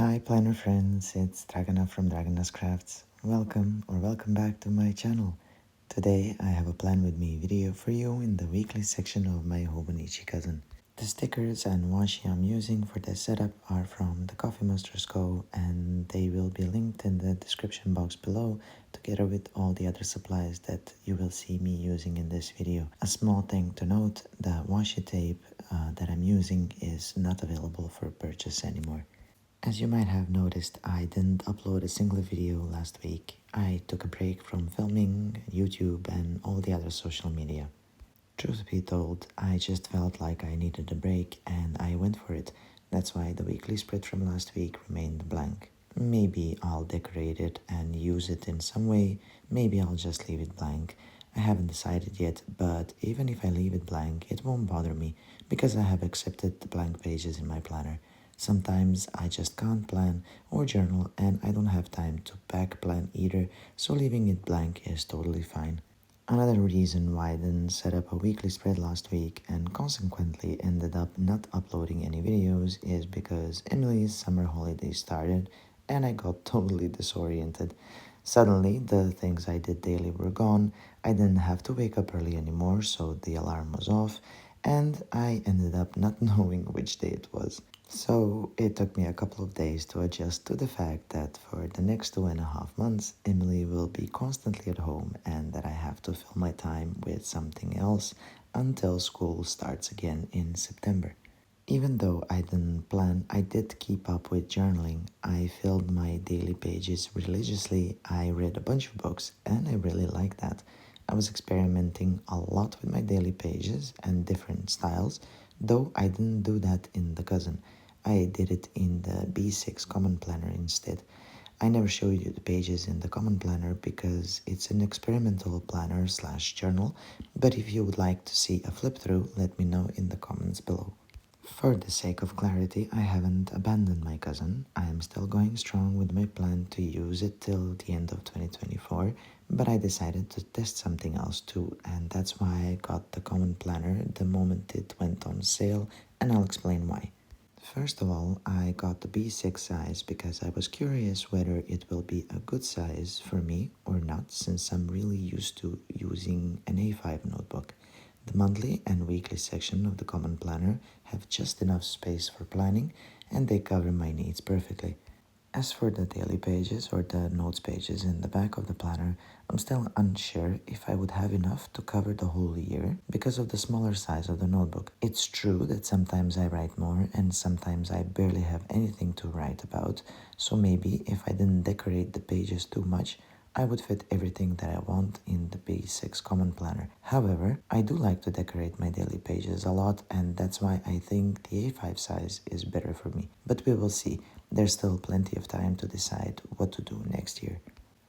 Hi planner friends, it's Dragana from Dragana's Crafts. Welcome back to my channel. Today I have a plan with me video for you in the weekly section of my Hobonichi cousin. The stickers and washi I'm using for this setup are from the Coffee Monsterz Co and they will be linked in the description box below together with all the other supplies that you will see me using in this video. A small thing to note, the washi tape that I'm using is not available for purchase anymore. As you might have noticed, I didn't upload a single video last week. I took a break from filming, YouTube and all the other social media. Truth be told, I just felt like I needed a break and I went for it. That's why the weekly spread from last week remained blank. Maybe I'll decorate it and use it in some way, maybe I'll just leave it blank. I haven't decided yet, but even if I leave it blank, it won't bother me because I have accepted the blank pages in my planner. Sometimes I just can't plan or journal and I don't have time to back plan either, so leaving it blank is totally fine. Another reason why I didn't set up a weekly spread last week and consequently ended up not uploading any videos is because Emily's summer holidays started and I got totally disoriented. Suddenly, the things I did daily were gone, I didn't have to wake up early anymore, so the alarm was off, and I ended up not knowing which day it was. So it took me a couple of days to adjust to the fact that for the next 2.5 months, Emily will be constantly at home and that I have to fill my time with something else until school starts again in September. Even though I didn't plan, I did keep up with journaling. I filled my daily pages religiously, I read a bunch of books, and I really liked that. I was experimenting a lot with my daily pages and different styles, though I didn't do that in the cousin. I did it in the B6 Common Planner instead. I never showed you the pages in the Common Planner because it's an experimental planner slash journal, but if you would like to see a flip through, let me know in the comments below. For the sake of clarity, I haven't abandoned my cousin. I am still going strong with my plan to use it till the end of 2024, but I decided to test something else too, and that's why I got the Common Planner the moment it went on sale, and I'll explain why. First of all, I got the B6 size because I was curious whether it will be a good size for me or not, since I'm really used to using an A5 notebook. The monthly and weekly section of the Common Planner have just enough space for planning and they cover my needs perfectly. As for the daily pages or the notes pages in the back of the planner, I'm still unsure if I would have enough to cover the whole year because of the smaller size of the notebook. It's true that sometimes I write more and sometimes I barely have anything to write about, so maybe if I didn't decorate the pages too much, I would fit everything that I want in the B6 Common Planner. However, I do like to decorate my daily pages a lot and that's why I think the A5 size is better for me. But we will see. There's still plenty of time to decide what to do next year.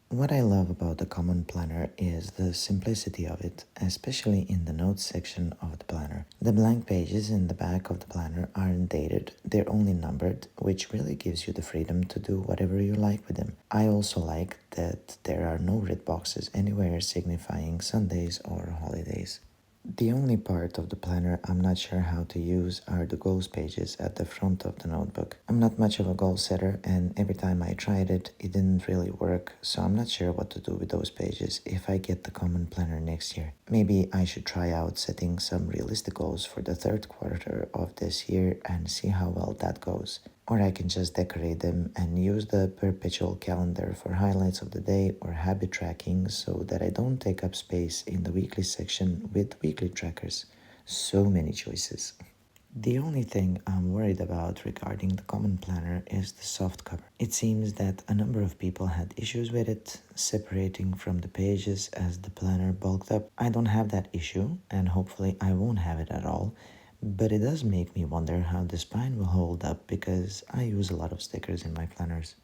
What I love about the Common Planner is the simplicity of it, especially in the notes section of the planner. The blank pages in the back of the planner aren't dated, they're only numbered, which really gives you the freedom to do whatever you like with them. I also like that there are no red boxes anywhere signifying Sundays or holidays. The only part of the planner I'm not sure how to use are the goals pages at the front of the notebook. I'm not much of a goal setter and every time I tried it, it didn't really work, so I'm not sure what to do with those pages if I get the Common Planner next year. Maybe I should try out setting some realistic goals for the third quarter of this year and see how well that goes. Or I can just decorate them and use the perpetual calendar for highlights of the day or habit tracking so that I don't take up space in the weekly section with weekly trackers. So many choices. The only thing I'm worried about regarding the Common Planner is the soft cover. It seems that a number of people had issues with it, separating from the pages as the planner bulked up. I don't have that issue, and hopefully I won't have it at all. But it does make me wonder how the spine will hold up because I use a lot of stickers in my planners.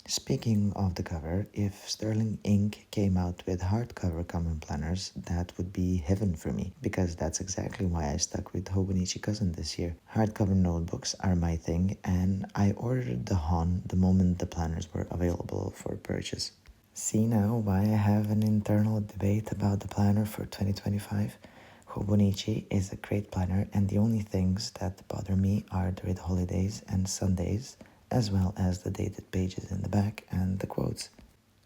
Speaking of the cover, if Sterling Ink came out with hardcover Common Planners, that would be heaven for me, because that's exactly why I stuck with Hobonichi Cousin this year. Hardcover notebooks are my thing, and I ordered the Hon the moment the planners were available for purchase. See now why I have an internal debate about the planner for 2025? Hobonichi is a great planner and the only things that bother me are the red holidays and Sundays, as well as the dated pages in the back and the quotes.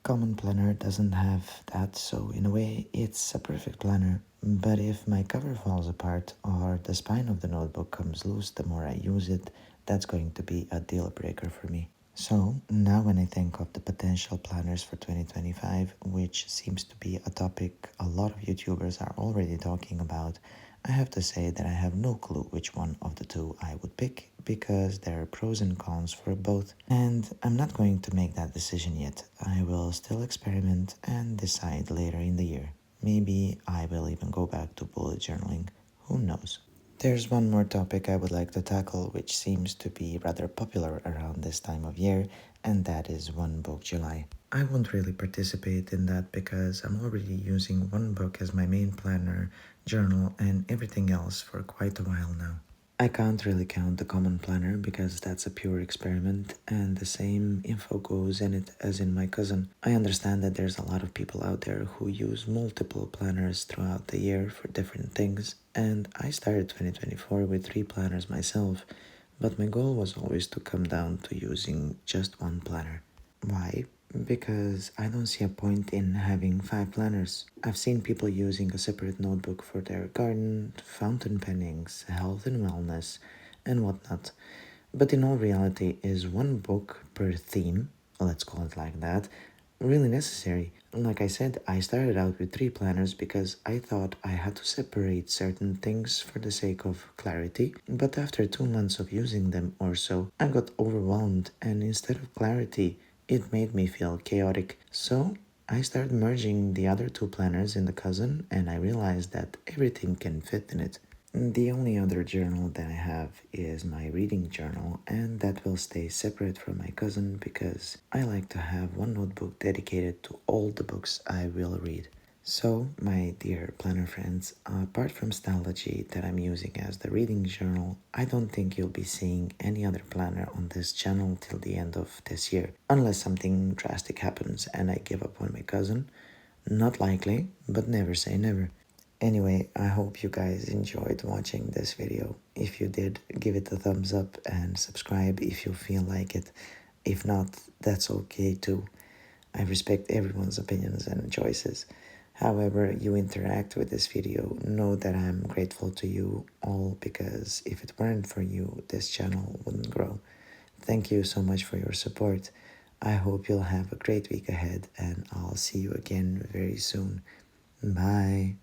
Common planner doesn't have that, so in a way it's a perfect planner. But if my cover falls apart or the spine of the notebook comes loose the more I use it, that's going to be a deal breaker for me. So now when I think of the potential planners for 2025, which seems to be a topic a lot of YouTubers are already talking about, I have to say that I have no clue which one of the two I would pick because there are pros and cons for both, and I'm not going to make that decision yet. I will still experiment and decide later in the year. Maybe I will even go back to bullet journaling. Who knows? There's one more topic I would like to tackle which seems to be rather popular around this time of year, and that is One Book July. I won't really participate in that because I'm already using one book as my main planner, journal, and everything else for quite a while now. I can't really count the common planner because that's a pure experiment and the same info goes in it as in my cousin. I understand that there's a lot of people out there who use multiple planners throughout the year for different things, and I started 2024 with 3 planners myself, but my goal was always to come down to using just one planner. Why? Because I don't see a point in having 5 planners. I've seen people using a separate notebook for their garden, fountain pennings, health and wellness, and whatnot. But in all reality, is one book per theme, let's call it like that, really necessary? Like I said, I started out with 3 planners because I thought I had to separate certain things for the sake of clarity, but after 2 months of using them or so, I got overwhelmed, and instead of clarity, it made me feel chaotic. So I started merging the other 2 planners in the cousin, and I realized that everything can fit in it. The only other journal that I have is my reading journal, and that will stay separate from my cousin because I like to have one notebook dedicated to all the books I will read. So, my dear planner friends, apart from Stylogy that I'm using as the reading journal, I don't think you'll be seeing any other planner on this channel till the end of this year, unless something drastic happens and I give up on my cousin. Not likely, but never say never. Anyway, I hope you guys enjoyed watching this video. If you did, give it a thumbs up and subscribe if you feel like it. If not, that's okay too. I respect everyone's opinions and choices. However you interact with this video, know that I'm grateful to you all because if it weren't for you, this channel wouldn't grow. Thank you so much for your support. I hope you'll have a great week ahead and I'll see you again very soon. Bye.